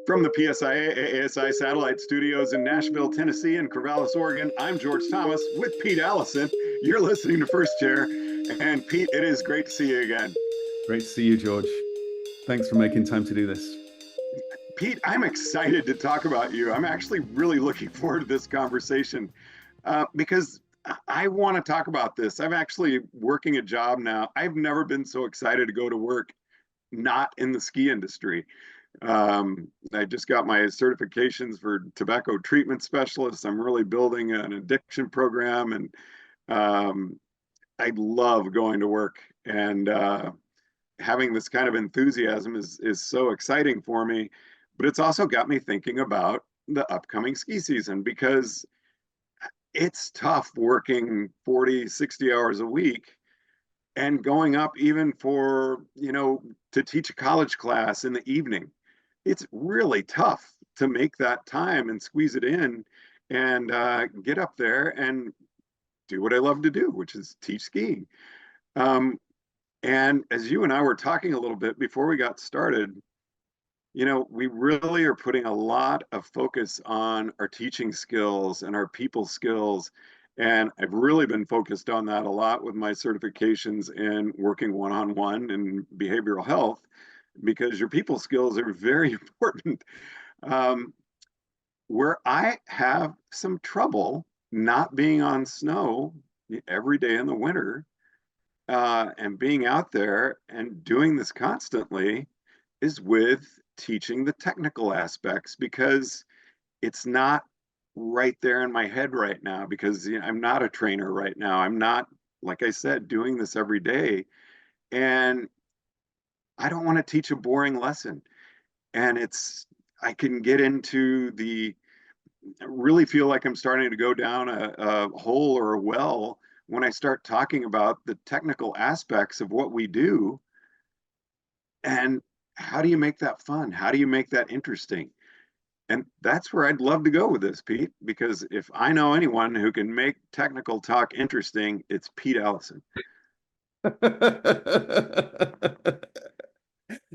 From the PSIA-AASI satellite studios in Nashville, Tennessee, and Corvallis, Oregon, I'm George Thomas with Pete Allison. You're listening to First Chair. And Pete, it is great to see you again. Great to see you, George. Thanks for making time to do this. Pete, I'm excited to talk about you. I'm actually really looking forward to this conversation because I want to talk about this. I'm actually working a job now. I've never been so excited to go to work not in the ski industry. I just got my certifications for tobacco treatment specialist. I'm really building an addiction program, and I love going to work. And having this kind of enthusiasm is so exciting for me. But it's also got me thinking about the upcoming ski season because it's tough working 40, 60 hours a week and going up even for, to teach a college class in the evening. It's really tough to make that time and squeeze it in and get up there and do what I love to do, which is teach skiing. And as you and I were talking a little bit before we got started, we really are putting a lot of focus on our teaching skills and our people skills. And I've really been focused on that a lot with my certifications in working one-on-one in behavioral health, because your people skills are very important. Where I have some trouble not being on snow every day in the winter and being out there and doing this constantly is with teaching the technical aspects, because it's not right there in my head right now, because I'm not a trainer right now. I'm not, like I said, doing this every day. And I don't want to teach a boring lesson. And I can get into really feel like I'm starting to go down a hole or a well when I start talking about the technical aspects of what we do. And how do you make that fun? How do you make that interesting? And that's where I'd love to go with this, Pete, because if I know anyone who can make technical talk interesting, it's Pete Allison.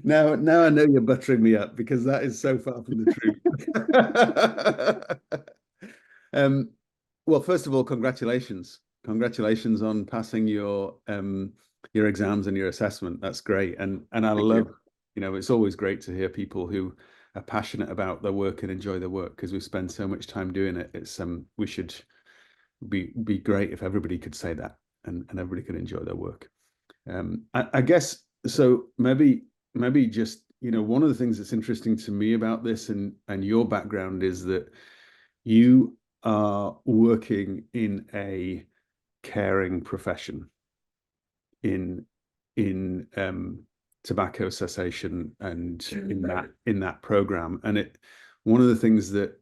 Now I know you're buttering me up, because that is so far from the truth. Well, first of all, congratulations. Congratulations on passing your exams and your assessment. That's great. And I Thank love, you. it's always great to hear people who are passionate about their work and enjoy their work, because we spend so much time doing it. It's we should be great if everybody could say that, and everybody could enjoy their work. I guess so. Maybe just, one of the things that's interesting to me about this and your background is that you are working in a caring profession in tobacco cessation and in that program. And one of the things that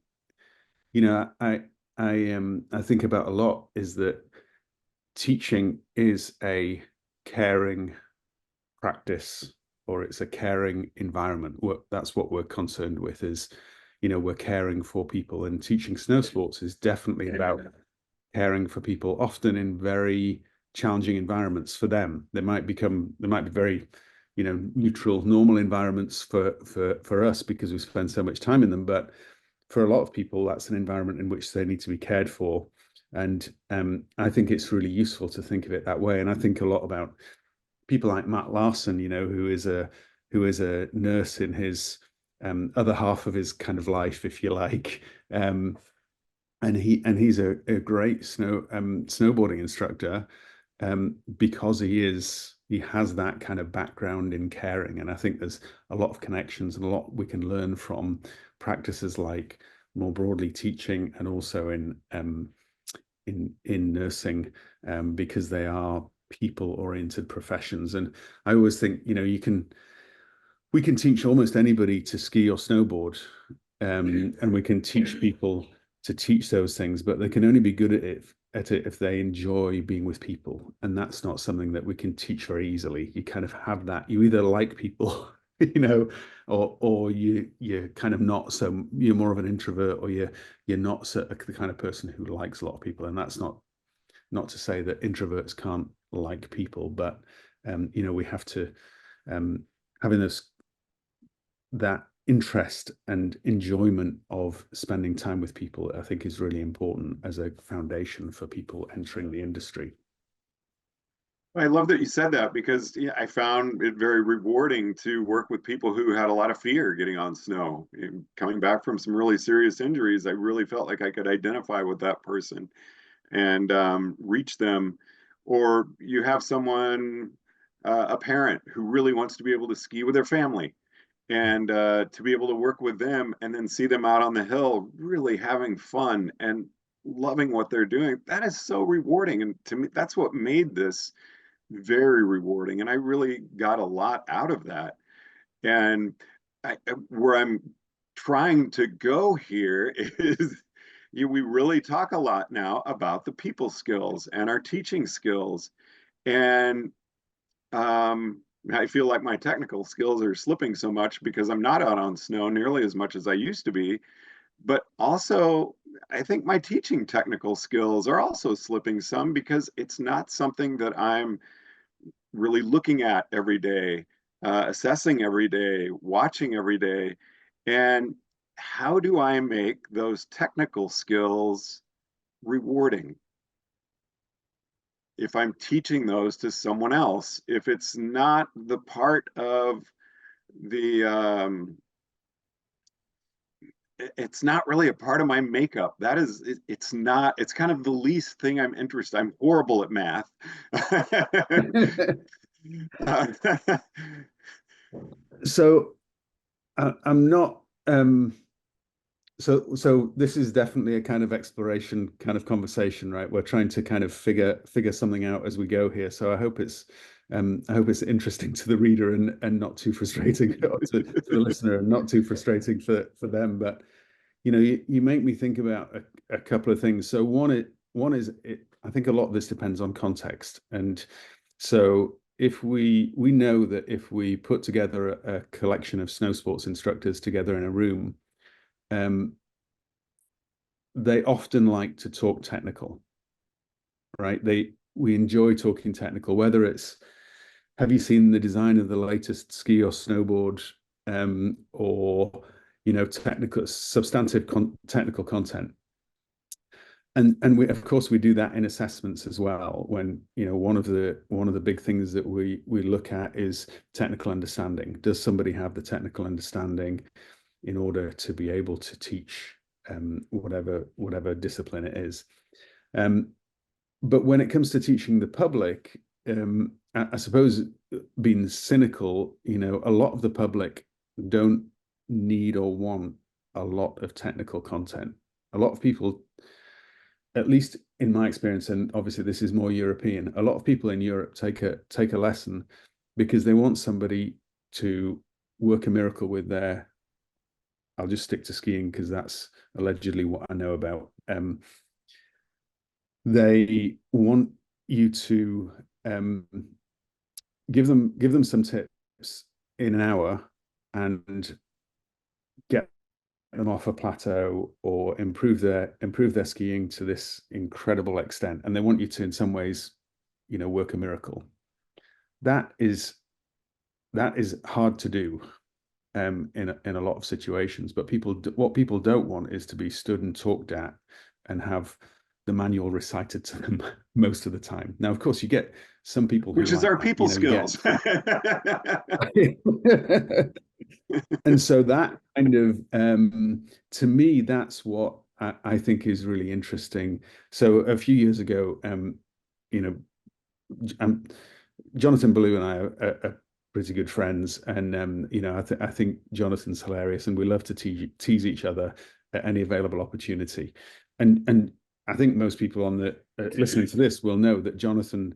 I think about a lot is that teaching is a caring practice, or it's a caring environment. That's what we're concerned with, is we're caring for people. And teaching snow sports is definitely about caring for people, often in very challenging environments for them. They might be very neutral, normal environments for us, because we spend so much time in them. But for a lot of people, that's an environment in which they need to be cared for. And I think it's really useful to think of it that way. And I think a lot about people like Matt Larson, who is a nurse in his other half of his kind of life, if you like. And he's a great snowboarding instructor, because he has that kind of background in caring. And I think there's a lot of connections and a lot we can learn from practices like more broadly teaching, and also in nursing, because they are people-oriented professions. And I always think, we can teach almost anybody to ski or snowboard, and we can teach people to teach those things, but they can only be good at it if they enjoy being with people. And that's not something that we can teach very easily. You kind of have that. You either like people, or you're kind of not. So you're more of an introvert, or you're not the kind of person who likes a lot of people. And that's not to say that introverts can't like people, but we have to having that interest and enjoyment of spending time with people, I think, is really important as a foundation for people entering the industry. I love that you said that because yeah, I found it very rewarding to work with people who had a lot of fear getting on snow. And coming back from some really serious injuries, I really felt like I could identify with that person and reach them. Or you have someone, a parent who really wants to be able to ski with their family and to be able to work with them and then see them out on the hill really having fun and loving what they're doing. That is so rewarding. And to me, that's what made this very rewarding. And I really got a lot out of that. And where I'm trying to go here is we really talk a lot now about the people skills and our teaching skills. And I feel like my technical skills are slipping so much because I'm not out on snow nearly as much as I used to be. But also, I think my teaching technical skills are also slipping some because it's not something that I'm really looking at every day, assessing every day, watching every day. And how do I make those technical skills rewarding? If I'm teaching those to someone else, if it's not the part of the, it's not really a part of my makeup. That is, it's not, it's kind of the least thing I'm interested. I'm horrible at math. So I'm not so this is definitely a kind of exploration kind of conversation, right? We're trying to kind of figure something out as we go here. So I hope it's interesting to the reader and not too frustrating to the listener and not too frustrating for them. But you make me think about a couple of things. So one is I think a lot of this depends on context. And so if we know that if we put together a collection of snow sports instructors together in a room, they often like to talk technical, right? We enjoy talking technical, whether it's, have you seen the design of the latest ski or snowboard, or technical substantive technical content. And we, of course, we do that in assessments as well. When one of the big things that we look at is technical understanding. Does somebody have the technical understanding in order to be able to teach whatever discipline it is? But when it comes to teaching the public, I suppose, being cynical, a lot of the public don't need or want a lot of technical content. A lot of people, at least in my experience, and obviously this is more European, a lot of people in Europe take a lesson because they want somebody to work a miracle with their, I'll just stick to skiing because that's allegedly what I know about. They want you to give them some tips in an hour and get them off a plateau or improve their skiing to this incredible extent, and they want you to, in some ways, work a miracle. That is hard to do in a lot of situations. But what people don't want is to be stood and talked at and have the manual recited to them most of the time. Now, of course, you get some people which who is like our that. people skills. And so that kind of, to me, that's what I think is really interesting. So a few years ago, Jonathan Ballou and I are pretty good friends, and I think Jonathan's hilarious, and we love to tease each other at any available opportunity. And I think most people on the listening to this will know that Jonathan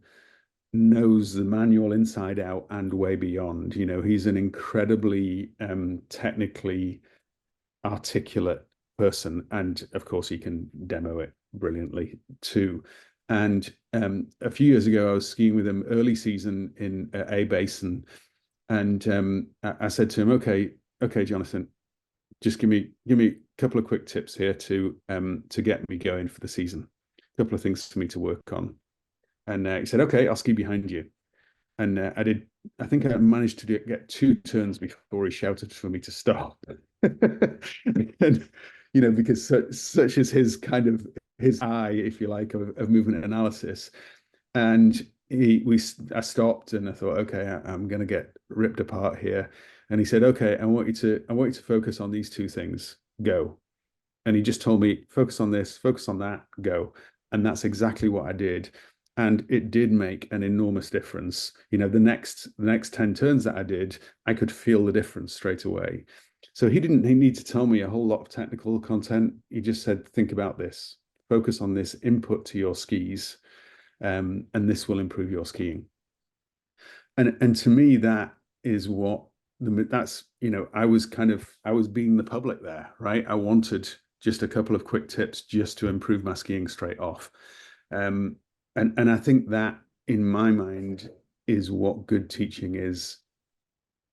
knows the manual inside out and way beyond. He's an incredibly technically articulate person, and of course he can demo it brilliantly too. And a few years ago I was skiing with him early season in A Basin, and I said to him, okay Jonathan, just give me a couple of quick tips here to get me going for the season, a couple of things for me to work on. And he said, okay, I'll ski behind you. And I did I think I managed to get 2 turns before he shouted for me to stop. And, because such is his kind of his eye, if you like, of movement analysis. And I stopped and I thought, okay, I'm going to get ripped apart here. And he said, okay, I want you to focus on these 2 things. Go. And he just told me, focus on this, focus on that, go. And that's exactly what I did. And it did make an enormous difference. The next 10 turns that I did, I could feel the difference straight away. So he didn't need to tell me a whole lot of technical content. He just said, think about this, focus on this input to your skis, and this will improve your skiing. And to me, that is what that's, I was being the public there, right? I wanted just a couple of quick tips just to improve my skiing straight off. And I think that, in my mind, is what good teaching is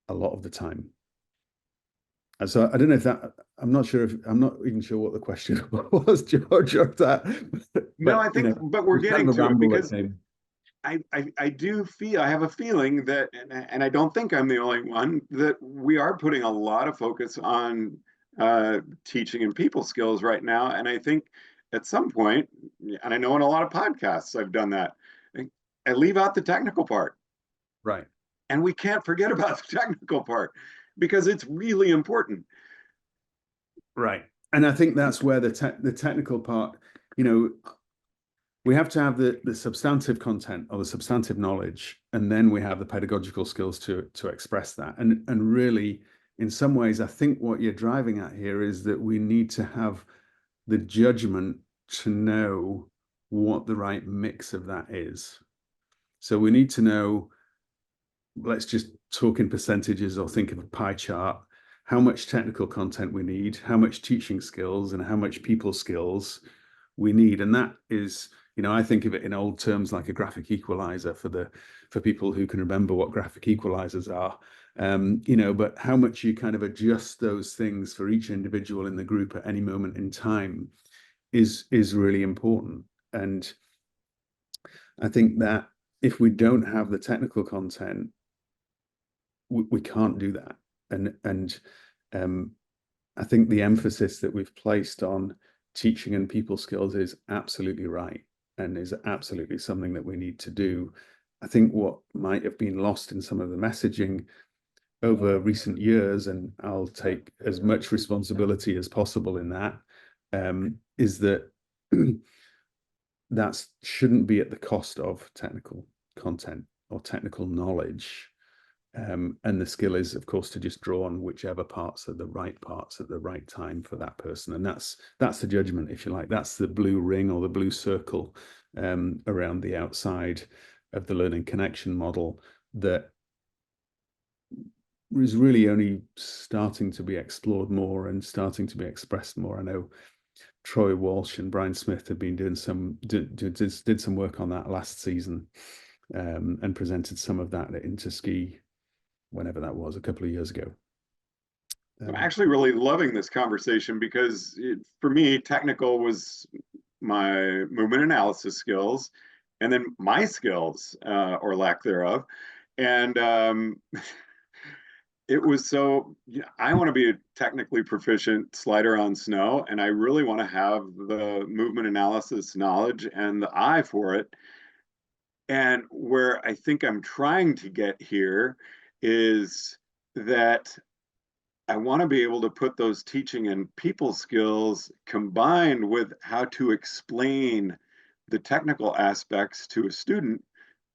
a lot of the time. And so I don't know if that, I'm not even sure what the question was, George, or that. No, But, I think, but we're getting to it because I do feel, I have a feeling that, and I don't think I'm the only one, that we are putting a lot of focus on teaching and people skills right now. And I think at some point, and I know in a lot of podcasts I've done that, I leave out the technical part. Right. And we can't forget about the technical part because it's really important. Right. And I think that's where the technical part, we have to have the substantive content or the substantive knowledge, and then we have the pedagogical skills to express that. And really, in some ways, I think what you're driving at here is that we need to have the judgment to know what the right mix of that is. So we need to know, let's just talk in percentages or think of a pie chart, how much technical content we need, how much teaching skills, and how much people skills we need. And that is, I think of it in old terms like a graphic equalizer for people who can remember what graphic equalizers are. But how much you kind of adjust those things for each individual in the group at any moment in time is really important. And I think that if we don't have the technical content, we can't do that. And I think the emphasis that we've placed on teaching and people skills is absolutely right, and is absolutely something that we need to do. I think what might have been lost in some of the messaging over recent years, and I'll take as much responsibility as possible in that, is that that shouldn't be at the cost of technical content or technical knowledge. And the skill is, of course, to just draw on whichever parts are the right parts at the right time for that person. And that's the judgment, if you like. That's the blue ring or the blue circle around the outside of the learning connection model that is really only starting to be explored more and starting to be expressed more. I know Troy Walsh and Brian Smith have been doing did some work on that last season, and presented some of that at Interski, whenever that was, a couple of years ago. I'm actually really loving this conversation because for me, technical was my movement analysis skills, and then my skills or lack thereof. And it was so, I want to be a technically proficient slider on snow, and I really want to have the movement analysis knowledge and the eye for it. And where I think I'm trying to get here is that I want to be able to put those teaching and people skills combined with how to explain the technical aspects to a student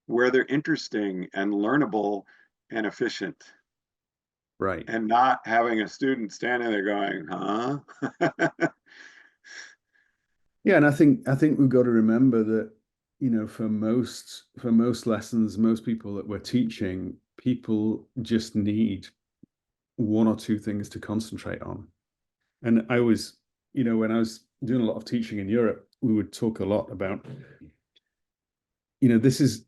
where they're interesting and learnable and efficient. Right. And not having a student standing there going, huh? Yeah, and I think we've got to remember that, for most lessons, most people that we're teaching, people just need 1 or 2 things to concentrate on. And I was, when I was doing a lot of teaching in Europe, we would talk a lot about, this is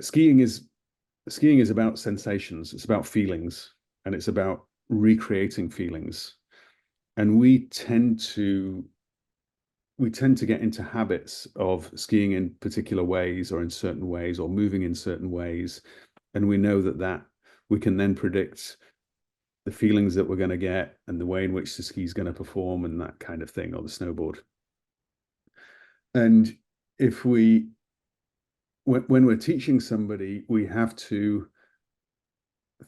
skiing is about sensations, it's about feelings, and it's about recreating feelings. And we tend to get into habits of skiing in particular ways or in certain ways or moving in certain ways. And we know that we can then predict the feelings that we're going to get and the way in which the ski is going to perform and that kind of thing, or the snowboard. And if when we're teaching somebody, we have to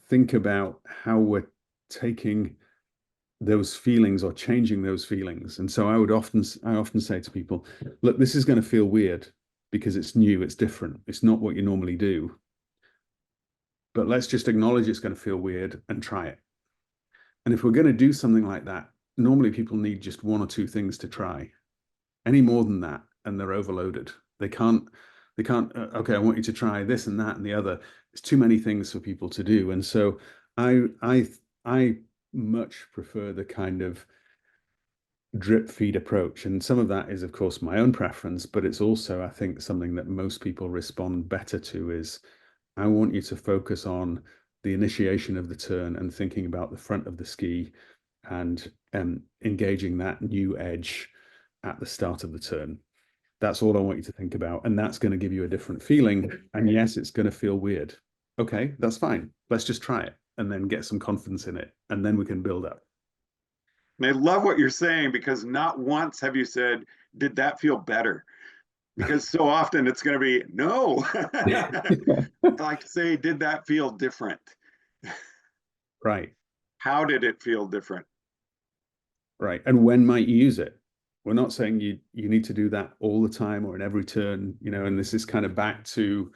think about how we're taking those feelings or changing those feelings. And so I often say to people, look, this is going to feel weird because it's new, it's different, it's not what you normally do. But let's just acknowledge it's going to feel weird and try it. And if we're going to do something like that, normally people need just one or two things to try. Any more than that, and they're overloaded. They can't, okay, I want you to try this and that and the other. It's too many things for people to do. And so I much prefer the kind of drip feed approach. And some of that is, of course, my own preference, but it's also, I think, something that most people respond better to is, I want you to focus on the initiation of the turn and thinking about the front of the ski and engaging that new edge at the start of the turn. That's all I want you to think about. And that's going to give you a different feeling. And yes, it's going to feel weird. Okay, that's fine. Let's just try it and then get some confidence in it. And then we can build up. And I love what you're saying, because not once have you said, did that feel better? Because so often it's going to be, no. I like to say, did that feel different? Right. How did it feel different? Right. And when might you use it? We're not saying you need to do that all the time or in every turn, and this is kind of back to,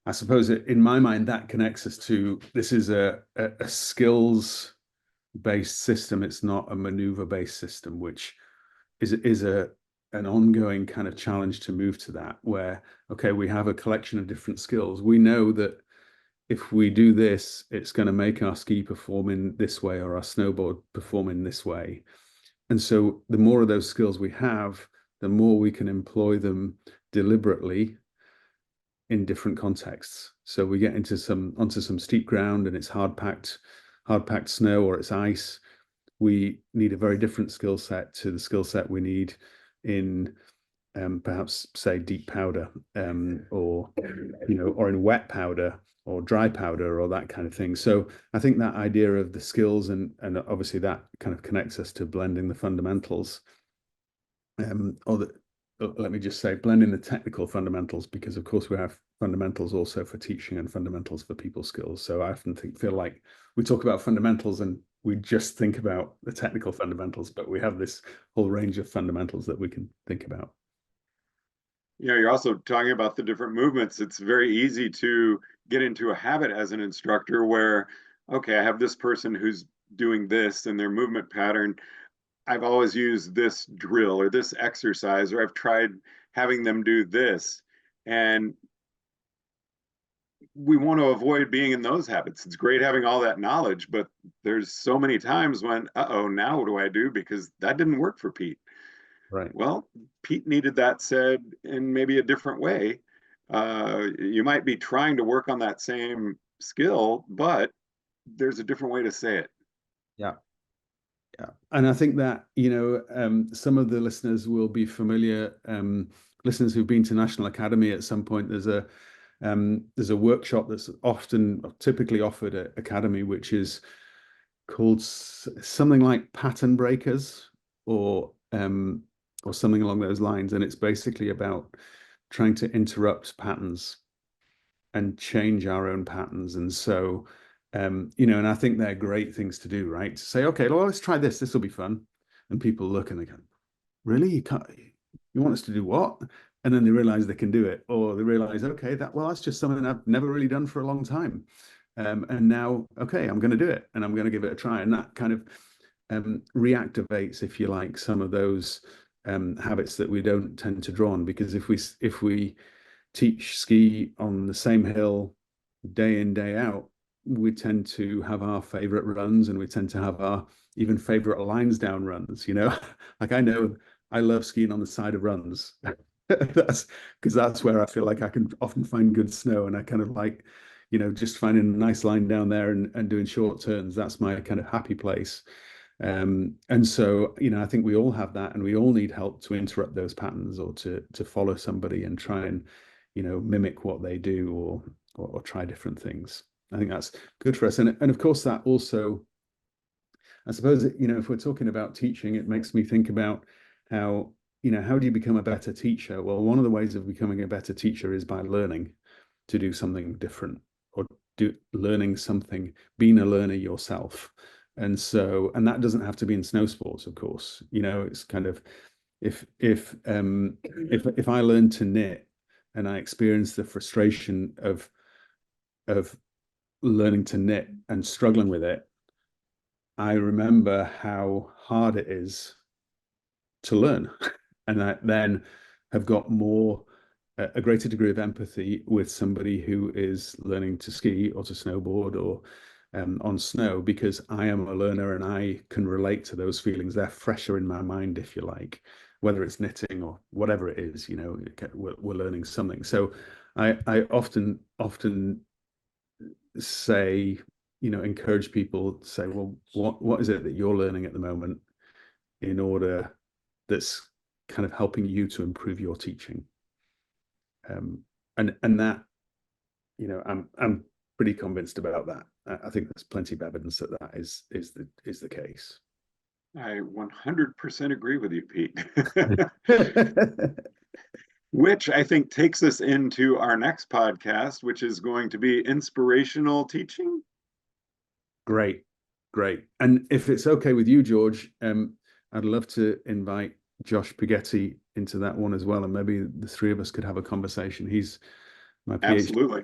I suppose in my mind, that connects us to, this is a skills-based system. It's not a maneuver-based system, which is an ongoing kind of challenge to move to that, where, okay, we have a collection of different skills. We know that if we do this, it's going to make our ski perform in this way or our snowboard perform in this way. And so the more of those skills we have, the more we can employ them deliberately in different contexts. So we get onto some steep ground and it's hard packed snow or it's ice. We need a very different skill set to the skill set we need in perhaps say deep powder or in wet powder or dry powder or that kind of thing. So I think that idea of the skills and obviously that kind of connects us to blending the fundamentals, let me just say blending the technical fundamentals, because of course we have fundamentals also for teaching and fundamentals for people skills. So I often feel like we talk about fundamentals and we just think about the technical fundamentals, but we have this whole range of fundamentals that we can think about. You're also talking about the different movements. It's very easy to get into a habit as an instructor where, okay, I have this person who's doing this in their movement pattern. I've always used this drill or this exercise, or I've tried having them do this. And we want to avoid being in those habits. It's great having all that knowledge, but there's so many times when, uh-oh, now what do I do? Because that didn't work for Pete. Right. Well, Pete needed that said in maybe a different way. You might be trying to work on that same skill, but there's a different way to say it. Yeah. Yeah. And I think that, some of the listeners will be familiar, listeners who've been to National Academy at some point, there's a workshop that's typically offered at Academy, which is called something like pattern breakers or something along those lines. And it's basically about trying to interrupt patterns and change our own patterns. And so, and I think they're great things to do, right? To say, okay, well, let's try this. This will be fun. And people look and they go, really? You want us to do what? And then they realize they can do it, or they realize, okay, that's just something I've never really done for a long time. And now, okay, I'm going to do it and I'm going to give it a try. And that kind of reactivates, if you like, some of those habits that we don't tend to draw on. Because if we teach ski on the same hill day in, day out, we tend to have our favorite runs and we tend to have our even favorite lines down runs, like I know I love skiing on the side of runs. That's where I feel like I can often find good snow, and I kind of like, just finding a nice line down there and doing short turns. That's my kind of happy place. And so, I think we all have that, and we all need help to interrupt those patterns or to follow somebody and try and, mimic what they do, or try different things. I think that's good for us. And of course, that also, I suppose, if we're talking about teaching, it makes me think about how, how do you become a better teacher? Well, one of the ways of becoming a better teacher is by learning to do something different, or learning something, being a learner yourself. And that doesn't have to be in snow sports, of course. It's kind of, if I learn to knit and I experience the frustration of learning to knit and struggling with it, I remember how hard it is to learn. And I then have got a greater degree of empathy with somebody who is learning to ski or to snowboard or on snow, because I am a learner and I can relate to those feelings. They're fresher in my mind, if you like, whether it's knitting or whatever it is, we're learning something. So I often say, encourage people to say, well, what is it that you're learning at the moment in order that's kind of helping you to improve your teaching? And that, I'm pretty convinced about that. I think there's plenty of evidence that is the case. I 100% agree with you, Pete. Which I think takes us into our next podcast, which is going to be inspirational teaching. Great. And if it's okay with you, George, I'd love to invite Josh Paghetti into that one as well, and maybe the three of us could have a conversation. He's my PhD. Absolutely.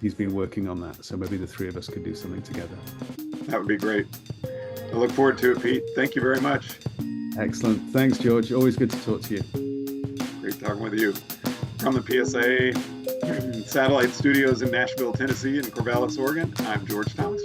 He's been working on that, so maybe the three of us could do something together. That would be great. I look forward to it, Pete. Thank you very much. Excellent. Thanks, George. Always good to talk to you. Great talking with you. From the PSIA Satellite Studios in Nashville, Tennessee, and Corvallis, Oregon, I'm George Thomas.